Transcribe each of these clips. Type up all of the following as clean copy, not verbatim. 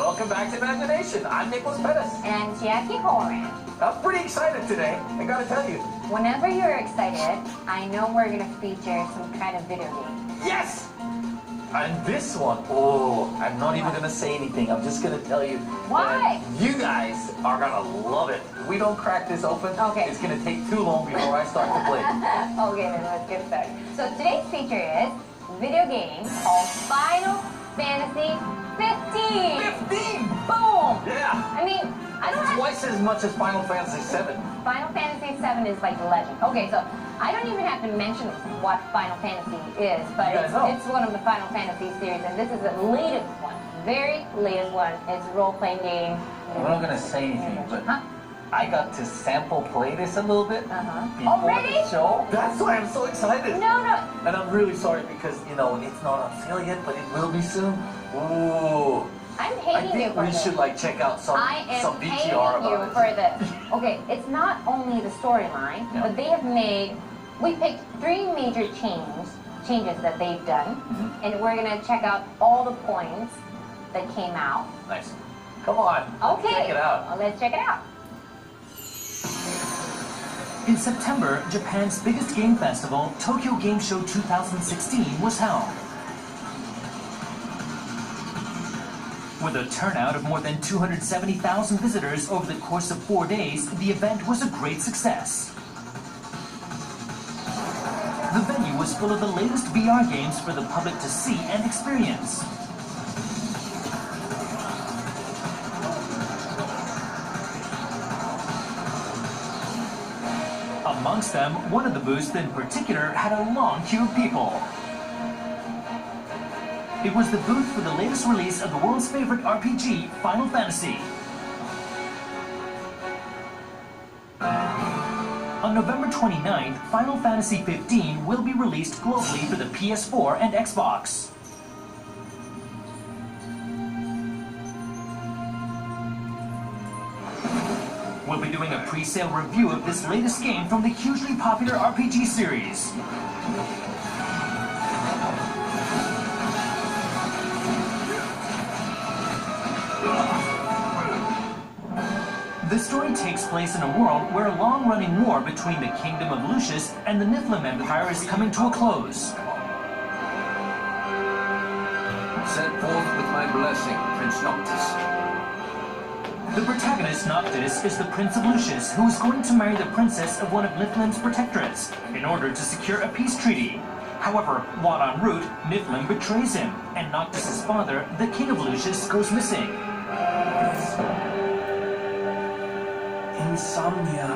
Welcome back to Imagination. I'm Nicholas Pettis. And Jackie Horan. I'm pretty excited today. I gotta tell you. Whenever you're excited, I know we're gonna feature some kind of video game. Yes! And this one, I'm not even gonna say anything. I'm just gonna tell you. Why? You guys are gonna love it. If we don't crack this open, it's gonna take too long before I start to play. Okay, then let's get started. So today's feature is video game called Final Fantasy 15. 15! Boom! Yeah! I mean, I don't have... Twice as much as Final Fantasy 7. Final Fantasy 7 is like legend. Okay, so I don't even have to mention what Final Fantasy is, but it's one of the Final Fantasy series, and this is the latest one. Very latest one. It's a role-playing game. I'm not gonna say anything, but I got to sample play this a little bit before the show. That's why I'm so excited. No. And I'm really sorry because, you know, it's not on sale yet, but it will be soon. Ooh. I'm hating you for this. We should like check out some VTR I am about hating you it. for this. Okay, it's not only the storyline, but they have made, we picked 3 major changes that they've done, and we're gonna check out all the points that came out. Nice. Come on. Okay. Check it out. Well, let's check it out. In September, Japan's biggest game festival, Tokyo Game Show 2016, was held. With a turnout of more than 270,000 visitors over the course of 4 days, the event was a great success. The venue was full of the latest VR games for the public to see and experience. Amongst them, one of the booths in particular had a long queue of people. It was the booth for the latest release of the world's favorite RPG, Final Fantasy. On November 29th, Final Fantasy 15 will be released globally for the PS4 and Xbox. We'll be doing a pre-sale review of this latest game from the hugely popular RPG series. The story takes place in a world where a long-running war between the Kingdom of Lucius and the Niflheim Empire is coming to a close. Send forth with my blessing, Prince Noctis. The protagonist, Noctis, is the Prince of Lucius, who is going to marry the princess of one of Niflheim's protectorates in order to secure a peace treaty. However, while en route, Niflheim betrays him, and Noctis' father, the King of Lucius, goes missing. Insomnia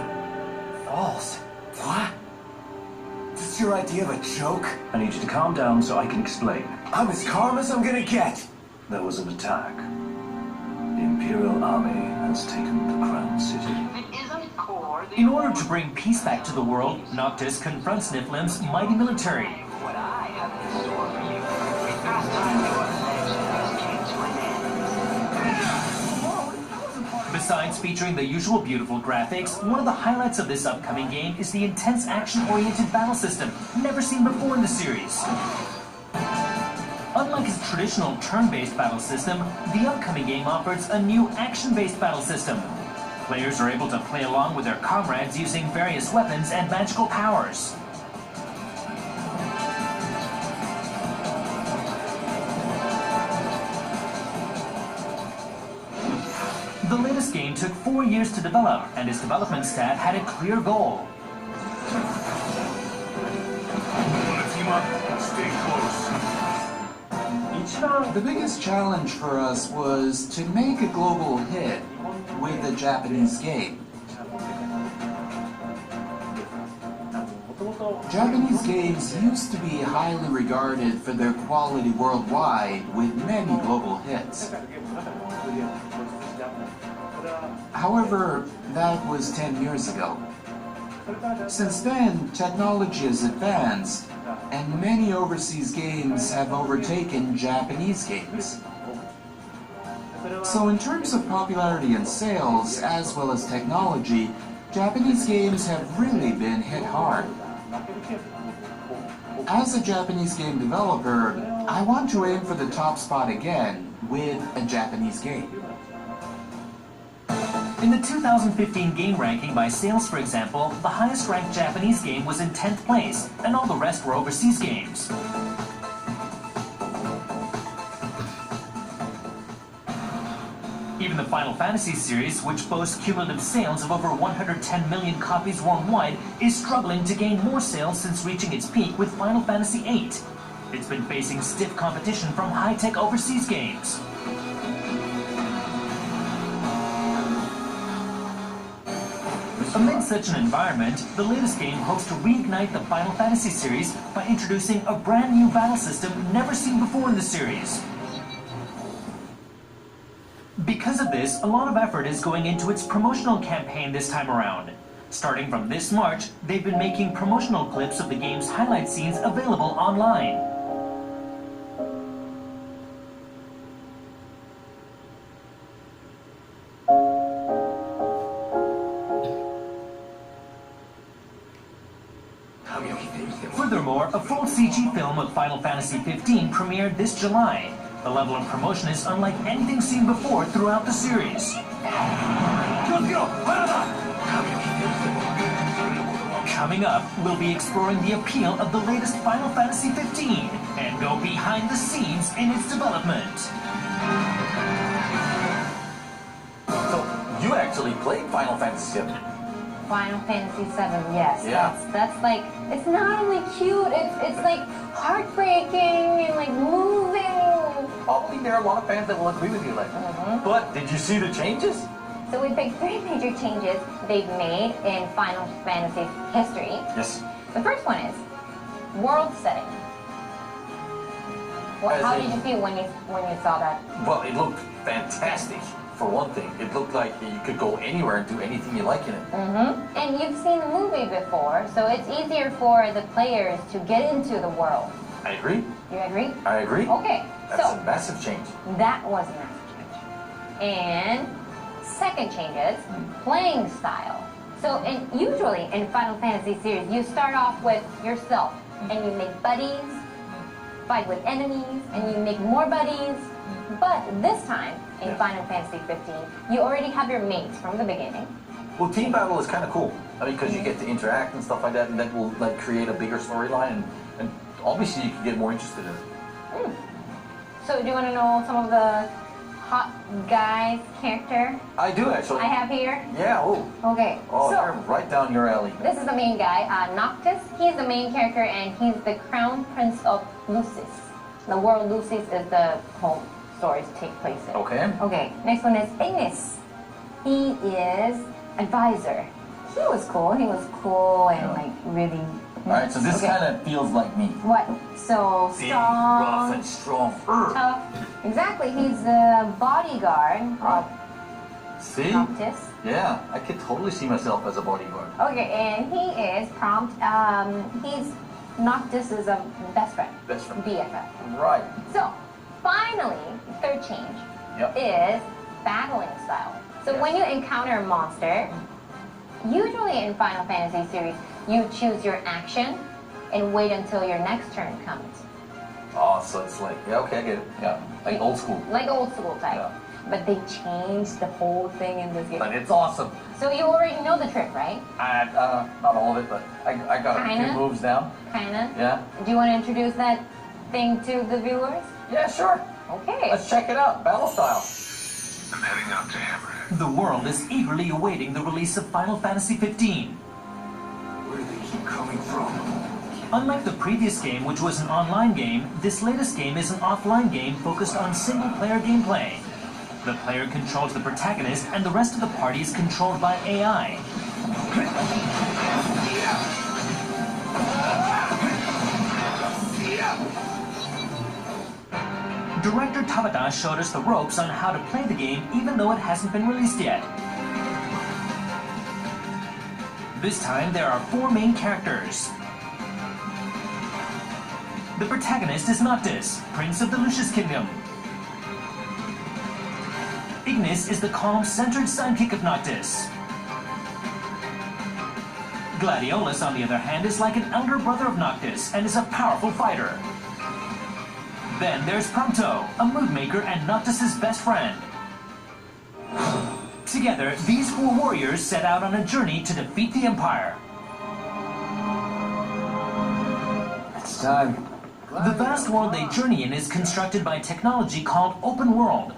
Falls. What? Is this your idea of a joke? I need you to calm down so I can explain. I'm as calm as I'm gonna get. There was an attack. The Imperial Army has taken the Crown City. In order to bring peace back to the world, Noctis confronts Niflheim's mighty military. What I have in store for you, it's past time your legend came to an end. Besides featuring the usual beautiful graphics, one of the highlights of this upcoming game is the intense action-oriented battle system, never seen before in the series. Unlike its traditional turn-based battle system, the upcoming game offers a new action-based battle system. Players are able to play along with their comrades using various weapons and magical powers. The latest game took 4 years to develop, and its development staff had a clear goal. Wanna team up? Stay close. The biggest challenge for us was to make a global hit with a Japanese game. Japanese games used to be highly regarded for their quality worldwide, with many global hits. However, that was 10 years ago. Since then, technology has advanced, and many overseas games have overtaken Japanese games. So in terms of popularity and sales, as well as technology, Japanese games have really been hit hard. As a Japanese game developer, I want to aim for the top spot again with a Japanese game. In the 2015 game ranking by sales, for example, the highest ranked Japanese game was in 10th place, and all the rest were overseas games. Even the Final Fantasy series, which boasts cumulative sales of over 110 million copies worldwide, is struggling to gain more sales since reaching its peak with Final Fantasy VIII. It's been facing stiff competition from high-tech overseas games. Amid such an environment, the latest game hopes to reignite the Final Fantasy series by introducing a brand new battle system never seen before in the series. Because of this, a lot of effort is going into its promotional campaign this time around. Starting from this March, they've been making promotional clips of the game's highlight scenes available online. Furthermore, a full CG film of Final Fantasy XV premiered this July. The level of promotion is unlike anything seen before throughout the series. Coming up, we'll be exploring the appeal of the latest Final Fantasy XV and go behind the scenes in its development. So, you actually played Final Fantasy VII? Final Fantasy VII, yes. Yeah. That's like, it's not only cute, it's like heartbreaking and like moving. Probably there are a lot of fans that will agree with you, like. But did you see the changes? So we picked 3 major changes they've made in Final Fantasy history. Yes. The first one is world setting. How did you feel when you saw that? Well, it looked fantastic. For one thing, it looked like you could go anywhere and do anything you like in it. And you've seen the movie before, so it's easier for the players to get into the world. I agree. You agree? I agree. Okay. That's so a massive change. that was a massive change. And second change is playing style. So usually in Final Fantasy series, you start off with yourself and you make buddies, fight with enemies, and you make more buddies. But this time, in Final Fantasy 15, you already have your mates from the beginning. Well, team battle is kind of cool. I mean, because you get to interact and stuff like that, and that will like create a bigger storyline, and obviously you can get more interested in it. So do you want to know some of the hot guys character? I do actually. I have here. Yeah. Oh. Okay. Oh, so they're right down your alley. this is the main guy, Noctis. He's the main character, and he's the crown prince of Lucis. The world Lucis is the home stories take place in. Okay. Okay, next one is Ignis. He is advisor. He was cool. He was cool and like really. Alright, so this kind of feels like me. What? So Big, strong, rough, and strong. tough. Exactly. He's the bodyguard of See? Noctis. Yeah, I could totally see myself as a bodyguard. Okay, and he is prompt. He's Noctis' best friend. Best friend. BFF. Right. So, finally, third change is battling style. So when you encounter a monster, usually in Final Fantasy series, you choose your action and wait until your next turn comes. Oh, so it's like, yeah, okay, I get it. Yeah, like old school. Like old school type. Yeah. But they changed the whole thing in this game. But it's awesome. So you already know the trick, right? Not all of it, but I got a few moves down. Kinda? Yeah. Do you want to introduce that thing to the viewers? Yeah, sure. Okay. Let's check it out. Battle style. I'm heading out to Hammerhead. The world is eagerly awaiting the release of Final Fantasy XV. Where do they keep coming from? Unlike the previous game, which was an online game, this latest game is an offline game focused on single-player gameplay. The player controls the protagonist, and the rest of the party is controlled by AI. Director Tabata showed us the ropes on how to play the game, even though it hasn't been released yet. This time, there are 4 main characters. The protagonist is Noctis, Prince of the Lucius Kingdom. Ignis is the calm, centered sidekick of Noctis. Gladiolus, on the other hand, is like an elder brother of Noctis and is a powerful fighter. Then there's Prompto, a mood maker and Noctis's best friend. Together, these four warriors set out on a journey to defeat the Empire. It's time. The vast world they journey in is constructed by technology called Open World.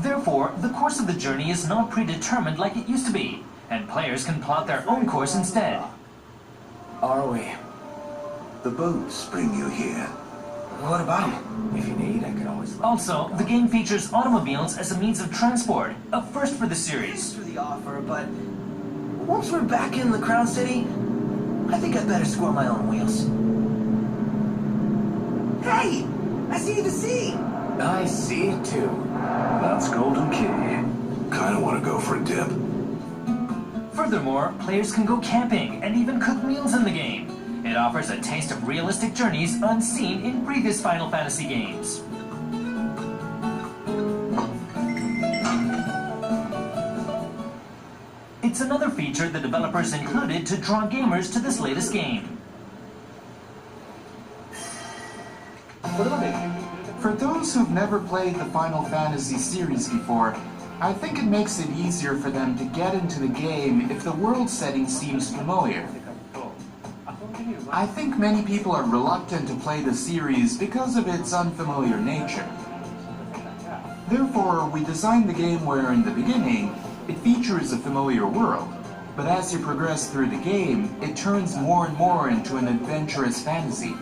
Therefore, the course of the journey is not predetermined like it used to be, and players can plot their own course instead. Are we? The boats bring you here. What about them? If you need, I could always... Also, the game features automobiles as a means of transport, a first for the series. For the offer, but once we're back in the Crown City, I think I'd better score my own wheels. Hey! I see the sea! I see it too. That's Golden Key. Kinda wanna go for a dip. Furthermore, players can go camping and even cook meals in the game. It offers a taste of realistic journeys unseen in previous Final Fantasy games. It's another feature the developers included to draw gamers to this latest game. For those who've never played the Final Fantasy series before, I think it makes it easier for them to get into the game if the world setting seems familiar. I think many people are reluctant to play the series because of its unfamiliar nature. Therefore, we designed the game where, in the beginning, it features a familiar world, but as you progress through the game, it turns more and more into an adventurous fantasy.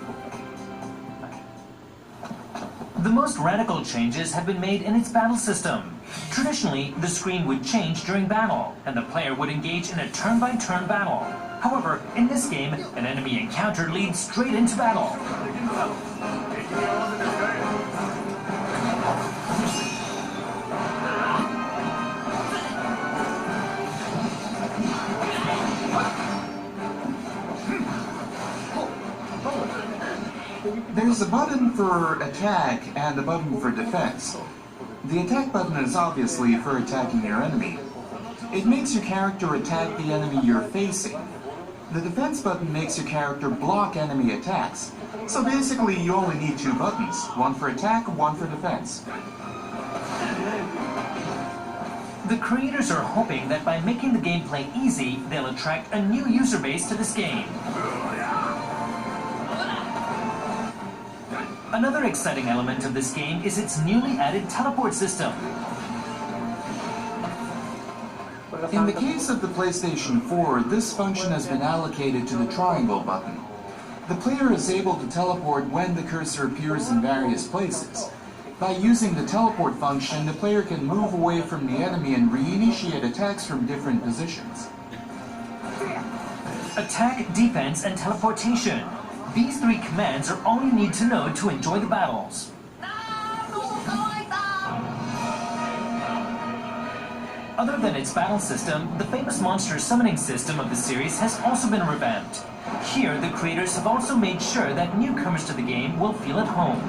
The most radical changes have been made in its battle system. Traditionally, the screen would change during battle, and the player would engage in a turn-by-turn battle. However, in this game, an enemy encounter leads straight into battle. There's a button for attack and a button for defense. The attack button is obviously for attacking your enemy. It makes your character attack the enemy you're facing. The defense button makes your character block enemy attacks. So basically you only need two buttons, one for attack, one for defense. The creators are hoping that by making the gameplay easy, they'll attract a new user base to this game. Another exciting element of this game is its newly added teleport system. In the case of the PlayStation 4, this function has been allocated to the triangle button. The player is able to teleport when the cursor appears in various places. By using the teleport function, the player can move away from the enemy and reinitiate attacks from different positions. Attack, defense, and teleportation. These three commands are all you need to know to enjoy the battles. Other than its battle system, the famous monster summoning system of the series has also been revamped. Here, the creators have also made sure that newcomers to the game will feel at home.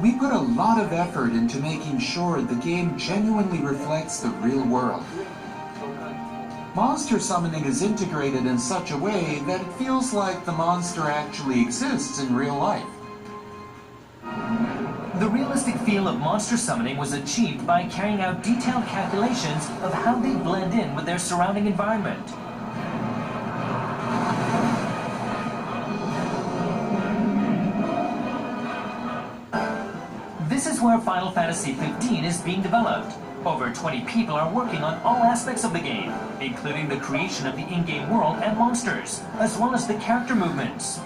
We put a lot of effort into making sure the game genuinely reflects the real world. Monster summoning is integrated in such a way that it feels like the monster actually exists in real life. The realistic feel of monster summoning was achieved by carrying out detailed calculations of how they blend in with their surrounding environment. This is where Final Fantasy XV is being developed. Over 20 people are working on all aspects of the game, including the creation of the in-game world and monsters, as well as the character movements.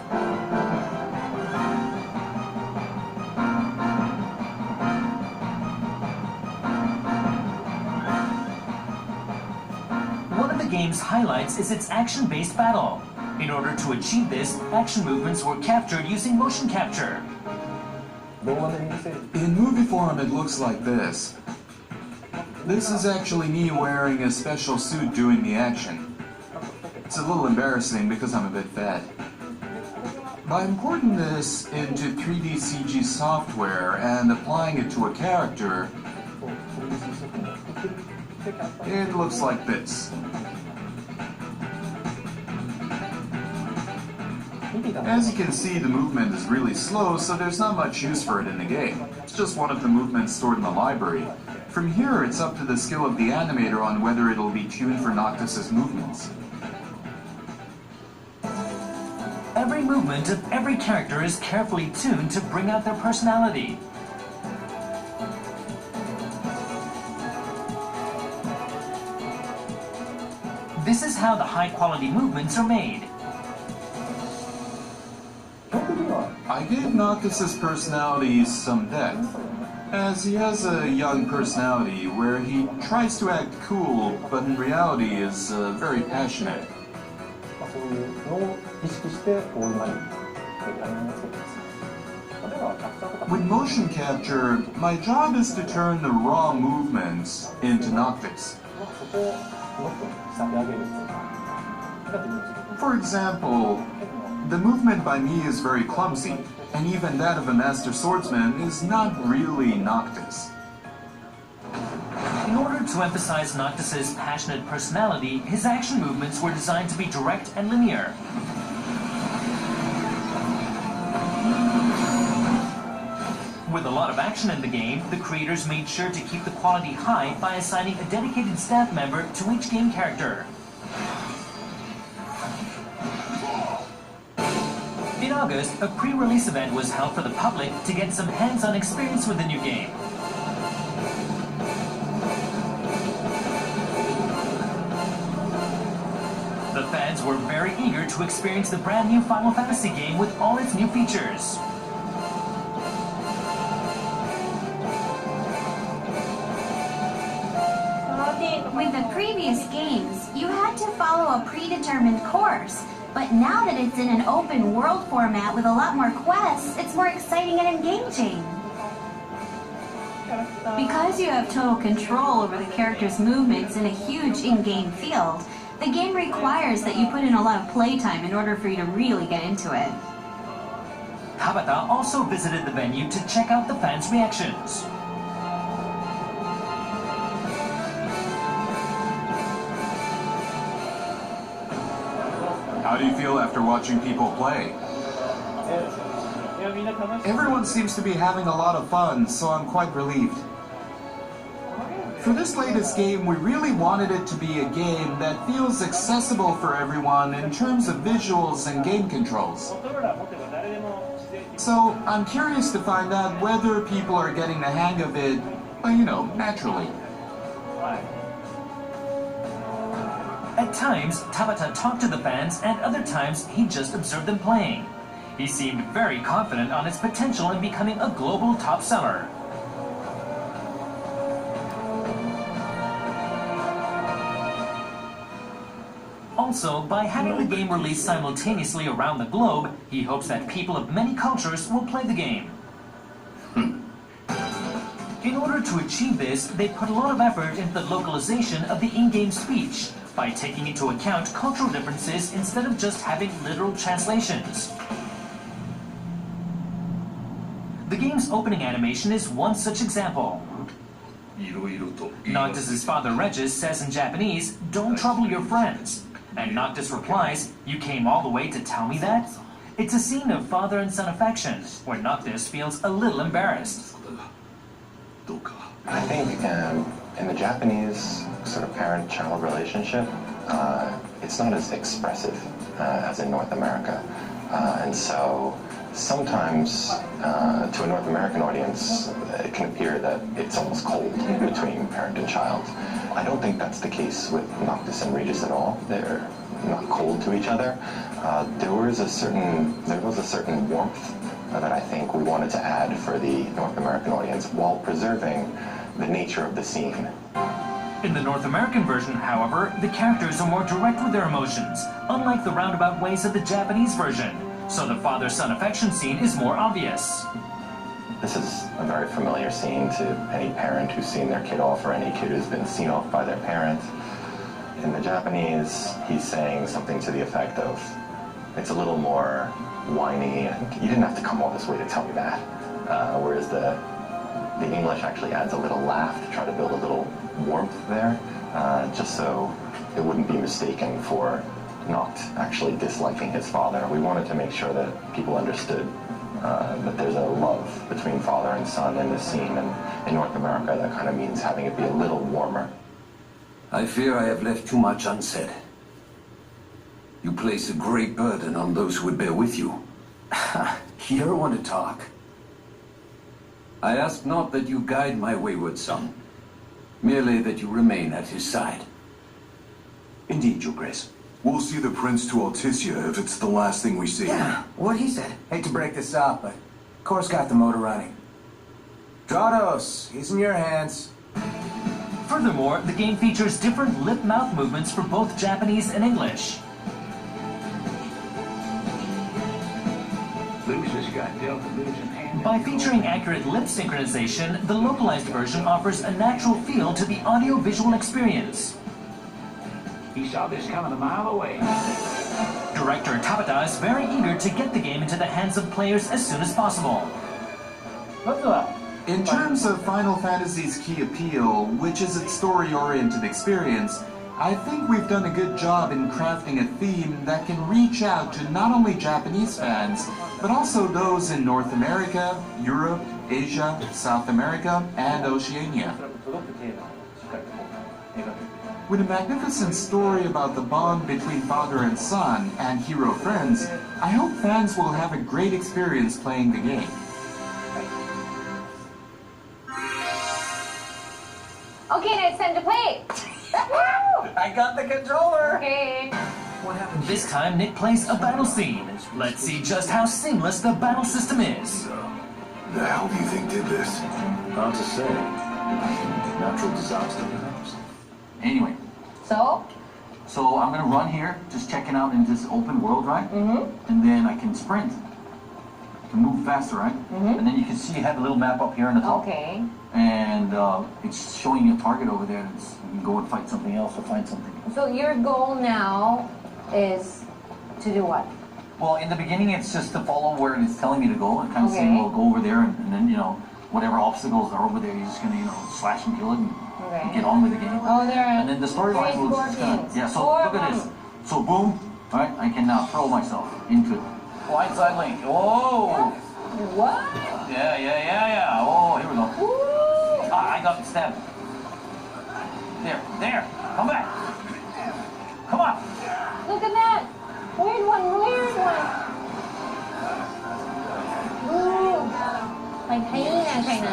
One of the game's highlights is its action-based battle. In order to achieve this, action movements were captured using motion capture. In movie form, it looks like this. This is actually me wearing a special suit doing the action. It's a little embarrassing because I'm a bit fat. By importing this into 3D CG software and applying it to a character, it looks like this. As you can see, the movement is really slow, so there's not much use for it in the game. It's just one of the movements stored in the library. From here, it's up to the skill of the animator on whether it'll be tuned for Noctis's movements. Every movement of every character is carefully tuned to bring out their personality. This is how the high-quality movements are made. I gave Noctis's personality some depth, as he has a young personality where he tries to act cool, but in reality is very passionate. With motion capture, my job is to turn the raw movements into Noctis. For example, the movement by me is very clumsy, and even that of a master swordsman is not really Noctis. In order to emphasize Noctis's passionate personality, his action movements were designed to be direct and linear. With a lot of action in the game, the creators made sure to keep the quality high by assigning a dedicated staff member to each game character. In August, a pre-release event was held for the public to get some hands-on experience with the new game. The fans were very eager to experience the brand new Final Fantasy game with all its new features. With the previous games, you had to follow a predetermined course. But now that it's in an open world format with a lot more quests, it's more exciting and engaging. Because you have total control over the character's movements in a huge in-game field, the game requires that you put in a lot of playtime in order for you to really get into it. Tabata also visited the venue to check out the fans' reactions. How do you feel after watching people play? Everyone seems to be having a lot of fun, so I'm quite relieved. For this latest game, we really wanted it to be a game that feels accessible for everyone in terms of visuals and game controls. So I'm curious to find out whether people are getting the hang of it, naturally. At times, Tabata talked to the fans, and other times, he just observed them playing. He seemed very confident on its potential in becoming a global top seller. Also, by having the game released simultaneously around the globe, he hopes that people of many cultures will play the game. In order to achieve this, they put a lot of effort into the localization of the in-game speech, by taking into account cultural differences instead of just having literal translations. The game's opening animation is one such example. Noctis's father Regis says in Japanese, "Don't trouble your friends." And Noctis replies, "You came all the way to tell me that?" It's a scene of father and son affection, where Noctis feels a little embarrassed. I think in the Japanese sort of parent-child relationship, it's not as expressive as in North America. And so sometimes to a North American audience, it can appear that it's almost cold between parent and child. I don't think that's the case with Noctis and Regis at all. They're not cold to each other. There was a certain warmth that I think we wanted to add for the North American audience while preserving the nature of the scene. In the North American version, however, the characters are more direct with their emotions, unlike the roundabout ways of the Japanese version. So the father-son affection scene is more obvious. This is a very familiar scene to any parent who's seen their kid off or any kid who's been seen off by their parent. In the Japanese, he's saying something to the effect of, it's a little more whiny, and you didn't have to come all this way to tell me that. Whereas the English actually adds a little laugh to try to build a little warmth there, just so it wouldn't be mistaken for not actually disliking his father. We wanted to make sure that people understood that there's a love between father and son in this scene, and in North America that kind of means having it be a little warmer. I fear I have left too much unsaid. You place a great burden on those who would bear with you. You don't want to talk. I ask not that you guide my wayward son, merely that you remain at his side. Indeed, Your Grace. We'll see the Prince to Alticia if it's the last thing we see. Yeah, what he said. Hate to break this up, but Kor's got the motor running. Drados, he's in your hands. Furthermore, the game features different lip-mouth movements for both Japanese and English. By featuring accurate lip synchronization, the localized version offers a natural feel to the audio-visual experience. He saw this coming a mile away. Director Tabata is very eager to get the game into the hands of players as soon as possible. In terms of Final Fantasy's key appeal, which is its story-oriented experience, I think we've done a good job in crafting a theme that can reach out to not only Japanese fans, but also those in North America, Europe, Asia, South America, and Oceania. With a magnificent story about the bond between father and son and hero friends, I hope fans will have a great experience playing the game. Okay, now it's time to play. I got the controller! Okay. This time, Nick plays a battle scene. Let's see just how seamless the battle system is. The hell do you think did this? Hard to say. Natural disaster, perhaps. Anyway, So I'm gonna run here, just checking out in this open world, right? Mm-hmm. And then I can sprint. I can move faster, right? Mm-hmm. And then you can see you have a little map up here on the top. Okay. And it's showing you a target over there. And you can go and fight something else or find something. So your goal now is to do what? Well, in the beginning, it's just to follow where it's telling me to go and kind of say, Okay. well, go over there, and then, you know, whatever obstacles are over there, you're just gonna, you know, slash and kill it and Okay. get on with the game. Oh, there are And then the storyline will just kind of, yeah, so look at this. So boom, right, I can now throw myself into it. Blindside link, whoa! What? Yeah. Oh, here we go. Woo! Ah, I got stabbed. There, come back. Come on. Look at that. Weird one. Ooh. Like hyena kind of.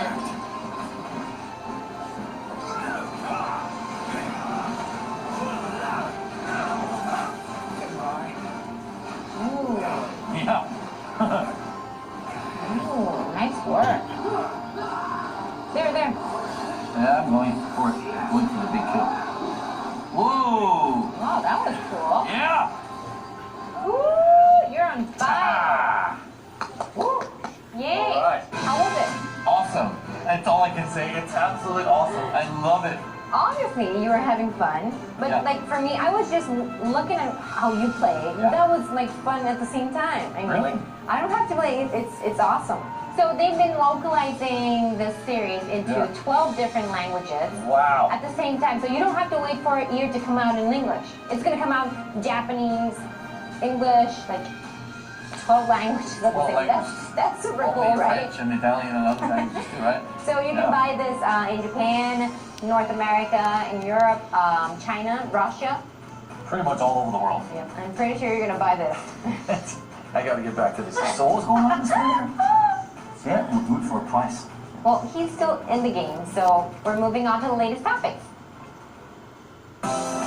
Ooh. Yeah. Ooh, nice work. There. Yeah, I'm going for it. Going for the big kill. Whoa! Wow, that was cool. Yeah! Woo! You're on fire. Ah! Woo! Yay! All right. How was it? Awesome. That's all I can say. It's absolutely awesome. I love it. Obviously, you were having fun, but Yeah. like for me, I was just looking at how you play. Yeah. That was like fun at the same time. I mean, Really? I don't have to play. It's awesome. So they've been localizing this series into Yeah. 12 different languages Wow. at the same time. So you don't have to wait for a year to come out in English. It's gonna come out Japanese, English, like 12 languages at the Well, same like- time. That's super cool, Well, right? French and Italian and other languages too, right? So you can Yeah. buy this in Japan, North America, in Europe, China, Russia. Pretty much all over the world. Yep. I'm pretty sure you're gonna buy this. I gotta get back to this. So what's going on in this later? Yeah, we'll do it for a price. Well, he's still in the game, so we're moving on to the latest topics.